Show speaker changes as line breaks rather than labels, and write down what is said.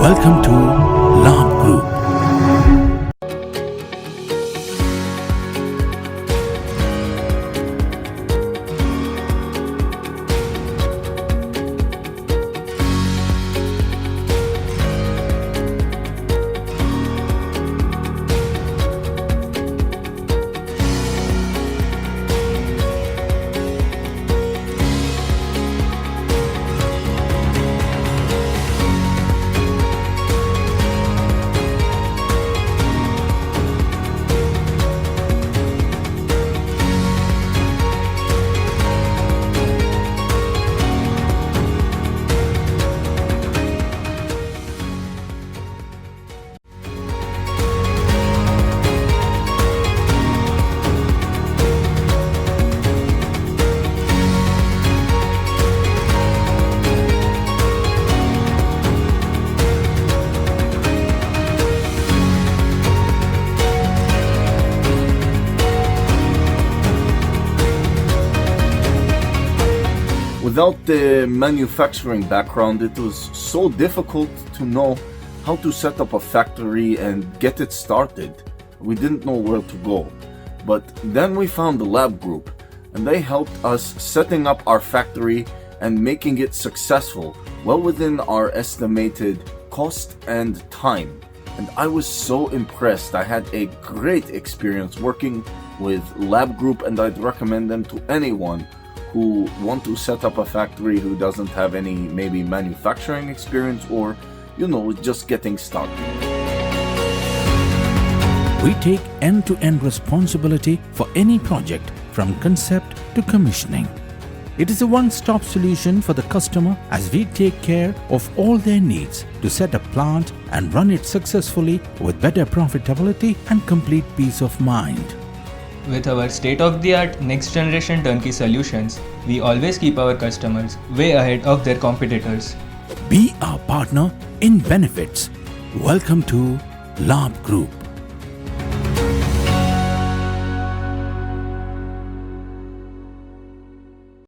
Welcome to Labh Group.
Without the manufacturing background, it was so difficult to know how to set up a factory and get it started. We didn't know where to go. But then we found the Labh Group, and they helped us setting up our factory and making it successful, well within our estimated cost and time. And I was so impressed. I had a great experience working with Labh Group, and I'd recommend them to anyone who want to set up a factory who doesn't have any maybe manufacturing experience or, just getting started.
We take end-to-end responsibility for any project from concept to commissioning. It is a one-stop solution for the customer as we take care of all their needs to set a plant and run it successfully with better profitability and complete peace of mind.
With our state-of-the-art next-generation turnkey solutions, we always keep our customers way ahead of their competitors.
Be our partner in benefits. Welcome to Labh Group.